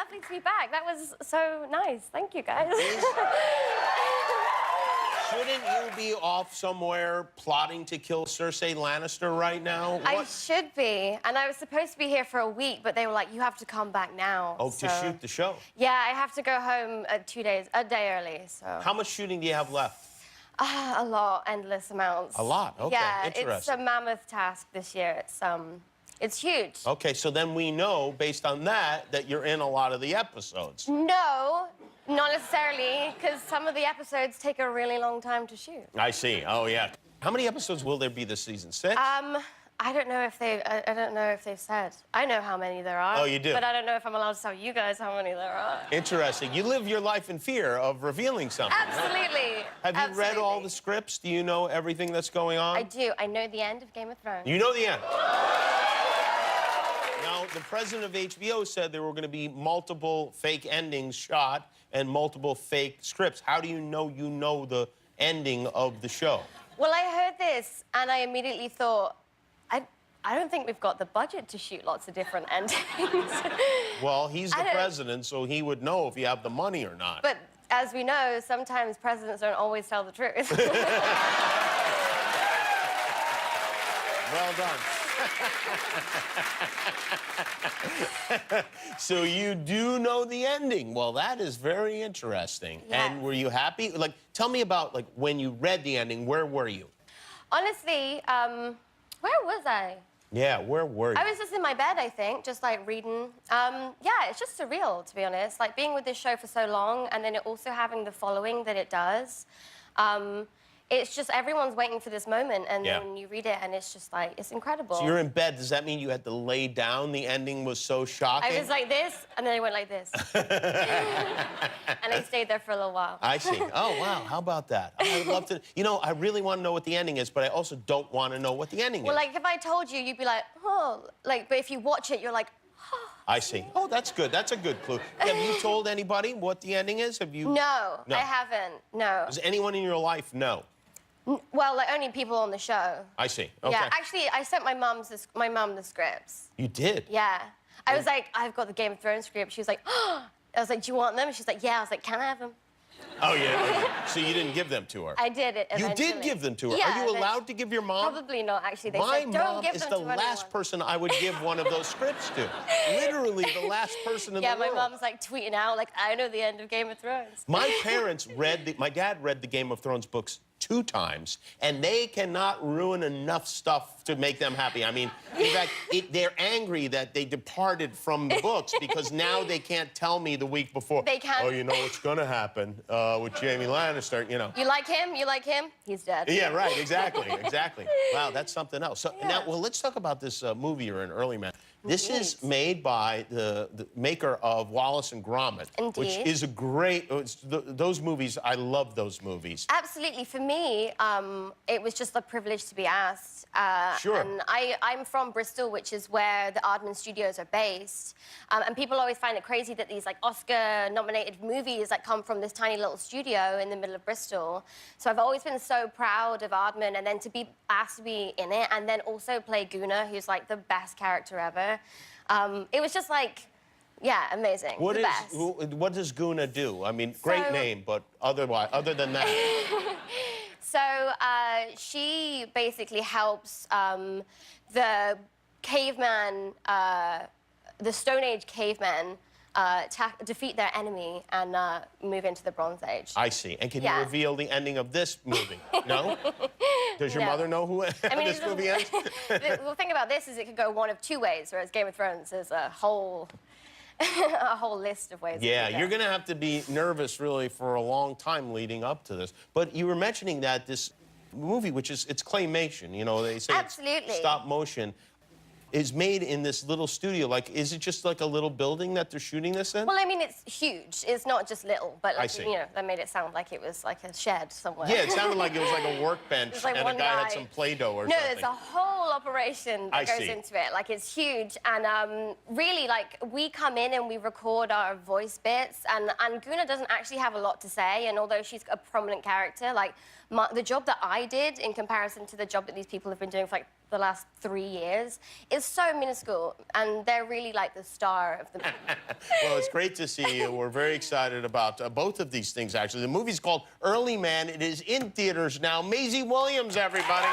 lovely to be back. That was so nice. Thank you, guys. Shouldn't you be off somewhere plotting to kill Cersei Lannister right now? What? I should be. And I was supposed to be here for a week, but they were like, you have to come back now. Oh, to shoot the show? Yeah, I have to go home a day early, so... How much shooting do you have left? A lot, endless amounts. A lot? Okay, yeah, interesting. It's a mammoth task this year. It's huge. Okay, so then we know, based on that you're in a lot of the episodes. No, not necessarily, because some of the episodes take a really long time to shoot. I see. Oh, yeah. How many episodes will there be this season? 6? I don't know if they've said. I know how many there are. Oh, you do? But I don't know if I'm allowed to tell you guys how many there are. Interesting. You live your life in fear of revealing something. Absolutely. Have you read all the scripts? Do you know everything that's going on? I do. I know the end of Game of Thrones. You know the end? Now, the president of HBO said there were going to be multiple fake endings shot and multiple fake scripts. How do you know the ending of the show? Well, I heard this, and I immediately thought, I don't think we've got the budget to shoot lots of different endings. Well, he's the president, so he would know if you have the money or not. But as we know, sometimes presidents don't always tell the truth. Well done. So you do know the ending. Well, that is very interesting. Yeah. And were you happy? Like, tell me about, like, when you read the ending, where were you? Honestly, where was I? Yeah, where were you? I was just in my bed, I think, just, like, reading. Yeah, it's just surreal, to be honest. Like, being with this show for so long, and then it also having the following that it does. It's just everyone's waiting for this moment, and then you read it, and it's just, like, it's incredible. So you're in bed. Does that mean you had to lay down? The ending was so shocking? I was like this, and then I went like this. And I stayed there for a little while. I see. Oh, wow. How about that? I'd love to... You know, I really want to know what the ending is, but I also don't want to know what the ending is. Well, like, if I told you, you'd be like, oh. Like, but if you watch it, you're like, oh. I see. Oh, that's good. That's a good clue. Have you told anybody what the ending is? Have you... No, I haven't. No. Does anyone in your life know? Well, like, only people on the show. I see. Okay. Yeah, actually, I sent my mum the scripts. You did? Yeah. I was like, I've got the Game of Thrones script. She was like, oh. I was like, do you want them? And she's like, yeah. I was like, can I have them? Oh, yeah. So you didn't give them to her? I did it eventually. You did give them to her? Yeah, Are you allowed to give your mom? Probably not, actually. They My said, don't mom give is them the to last anyone. person I would give one of those scripts to. Literally the last person in the world. Yeah, my mom's like tweeting out, like, I know the end of Game of Thrones. My parents my dad read the Game of Thrones books 2 times, and they cannot ruin enough stuff to make them happy. I mean, in fact, they're angry that they departed from the books because now they can't tell me the week before. They can't. Oh, you know what's gonna happen with Jaime Lannister, you know. You like him? You like him? He's dead. Yeah, right, exactly, exactly. Wow, that's something else. So now, well, let's talk about this movie you're in, Early Man. This is made by the maker of Wallace and Gromit, which is a great... those movies, I love those movies. Absolutely. For me, it was just a privilege to be asked. Sure. And I'm from Bristol, which is where the Aardman Studios are based. And people always find it crazy that these, like, Oscar-nominated movies, like, come from this tiny little studio in the middle of Bristol. So I've always been so proud of Aardman, and then to be asked to be in it, and then also play Gunnar, who's, like, the best character ever. It was just like, yeah, amazing. What does Gunnar do? I mean, great name, but other than that. So she basically helps the caveman, the Stone Age cavemen, defeat their enemy and move into the Bronze Age. I see. And can you reveal the ending of this movie? No? Does your mother know who this movie ends? The thing about this is it could go one of 2 ways, whereas Game of Thrones is a whole a whole list of ways. Yeah, you're going to have to be nervous, really, for a long time leading up to this. But you were mentioning that this movie, which is, it's claymation, you know, they say it's stop motion, is made in this little studio. Like, is it just like a little building that they're shooting this in? Well, I mean, it's huge. It's not just little, but, like, you know, that made it sound like it was like a shed somewhere. Yeah, it sounded like it was like a workbench like and a guy had some Play-Doh or something. No, there's a whole operation that goes into it. Like, it's huge. And really, like, we come in and we record our voice bits, and Gunnar doesn't actually have a lot to say, and although she's a prominent character, like, the job that I did in comparison to the job that these people have been doing for, like, the last 3 years is so minuscule, and they're really like the star of the movie. Well, it's great to see you. We're very excited about both of these things, actually. The movie's called Early Man. It is in theaters now. Maisie Williams, everybody.